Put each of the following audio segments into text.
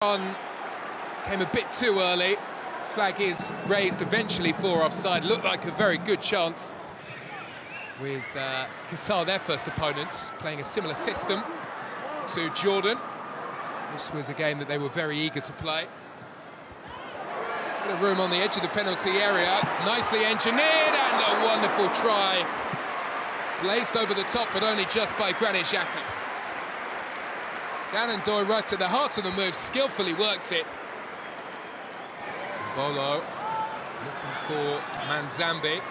On came a bit too early. Flag is raised eventually for offside. Looked like a very good chance with Qatar, their first opponents, playing a similar system to Jordan. This was a game that they were very eager to play. Bit of room on the edge of the penalty area, nicely engineered, and a wonderful try. Blazed over the top, but only just by Granit Xhaka. Dan and Doy right at the heart of the move, skillfully worked it. Bolo looking for Manzambi.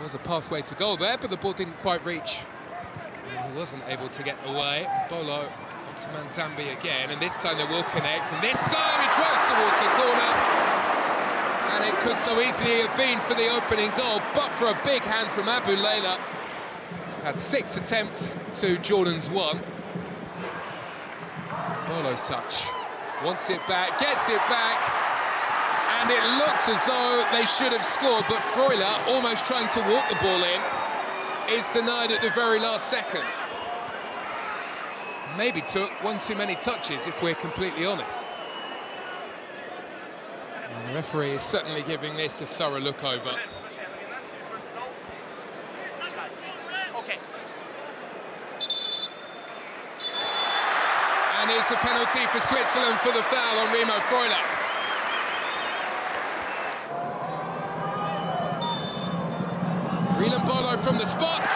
Was a pathway to goal there, but the ball didn't quite reach. And he wasn't able to get away. Bolo onto Manzambi again, and this time they will connect. And this time he drives towards the corner. And it could so easily have been for the opening goal, but for a big hand from Abu Layla. Had 6 attempts to Jordan's 1. Bolo's touch, wants it back, gets it back, and it looks as though they should have scored, but Freuler, almost trying to walk the ball in, is denied at the very last second. Maybe took one too many touches, if we're completely honest. And the referee is certainly giving this a thorough look over. And it's a penalty for Switzerland for the foul on Remo Freuler. Bolo from the spot.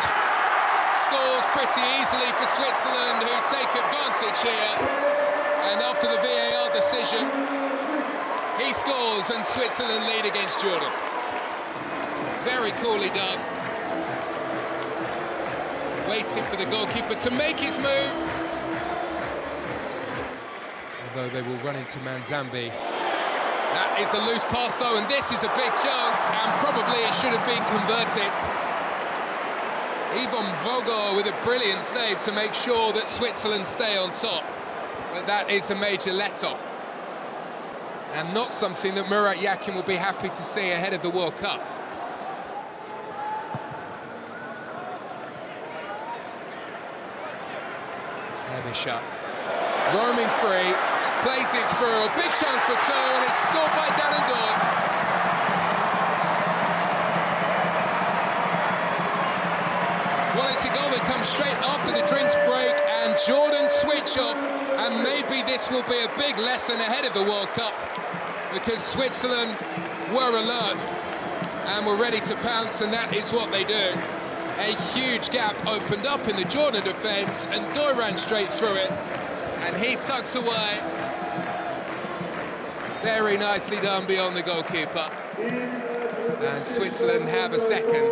Scores pretty easily for Switzerland, who take advantage here. And after the VAR decision, he scores and Switzerland lead against Jordan. Very coolly done. Waiting for the goalkeeper to make his move. Although they will run into Manzambi. That is a loose pass though, and this is a big chance, and probably it should have been converted. Yvonne Vogel with a brilliant save to make sure that Switzerland stay on top. But that is a major let-off. And not something that Murat Yakin will be happy to see ahead of the World Cup. Ebersha, roaming free. Plays it through, a big chance for two, and it's scored by Dan and Doy. Well, it's a goal that comes straight after the drinks break, and Jordan switch off, and maybe this will be a big lesson ahead of the World Cup, because Switzerland were alert and were ready to pounce, and that is what they do. A huge gap opened up in the Jordan defence, and Doy ran straight through it, and he tucks away. Very nicely done beyond the goalkeeper. And Switzerland have a second.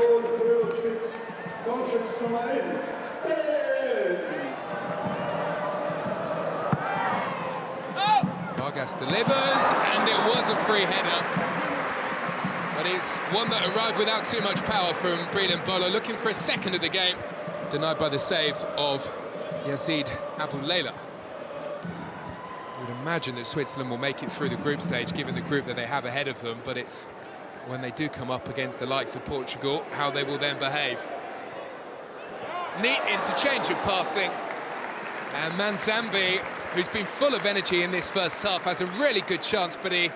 Vargas delivers, and it was a free header. But it's one that arrived without too much power from Brilliant Bolo, looking for a second of the game. Denied by the save of Yazid Abu Layla. I would imagine that Switzerland will make it through the group stage, given the group that they have ahead of them, but it's when they do come up against the likes of Portugal, how they will then behave. Neat interchange of passing, and Manzambi, who's been full of energy in this first half, has a really good chance, but he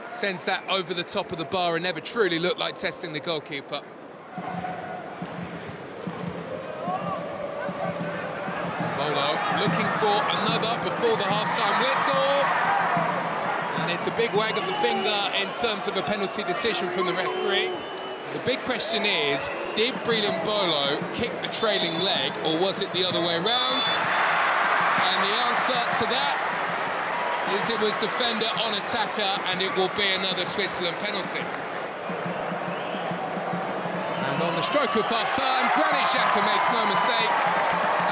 sends that over the top of the bar and never truly looked like testing the goalkeeper. Looking for another before the half-time whistle. And it's a big wag of the finger in terms of a penalty decision from the referee. The big question is, did Brilliant Bolo kick the trailing leg, or was it the other way around? And the answer to that is it was defender on attacker, and it will be another Switzerland penalty. And on the stroke of half-time, Granit Xhaka makes no mistake.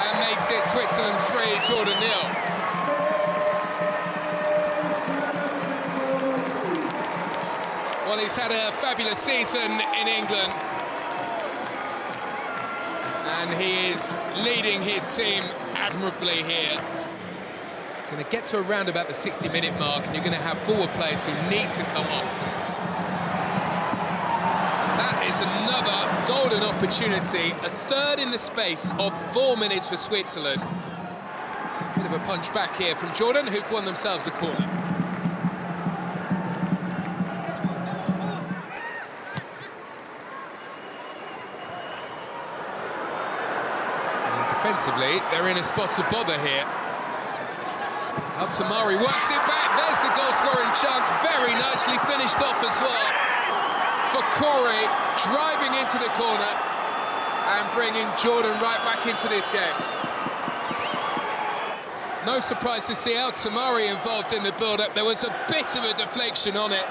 And makes it Switzerland 3, Jordan 0. Well, he's had a fabulous season in England. And he is leading his team admirably here. Going to get to around about the 60-minute mark, and you're going to have forward players who need to come off. That is another golden opportunity, a third in the space of 4 minutes for Switzerland. Bit of a punch back here from Jordan, who've won themselves a corner. And defensively, they're in a spot of bother here. Altamari works it back. There's the goal-scoring chance. Very nicely finished off as well. For Corey, driving into the corner and bringing Jordan right back into this game. No surprise to see Altamari involved in the build-up. There was a bit of a deflection on it.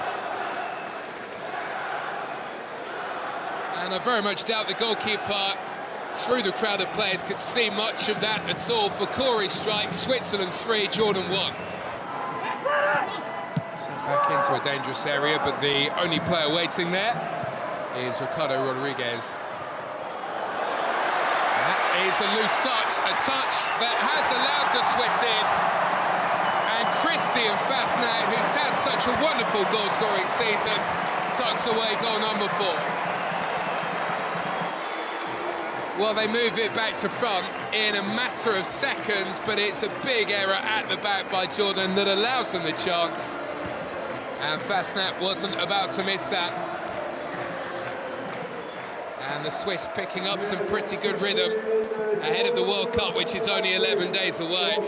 And I very much doubt the goalkeeper, through the crowd of players, could see much of that at all. For Corey's strike, Switzerland 3, Jordan 1. Sent back into a dangerous area, but the only player waiting there is Ricardo Rodriguez. That is a loose touch, a touch that has allowed the Swiss in. And Christian Fasnacht, who's had such a wonderful goal-scoring season, tucks away goal number 4. Well, they move it back to front in a matter of seconds, but it's a big error at the back by Jordan that allows them the chance. And Fasnacht wasn't about to miss that. And the Swiss picking up some pretty good rhythm ahead of the World Cup, which is only 11 days away.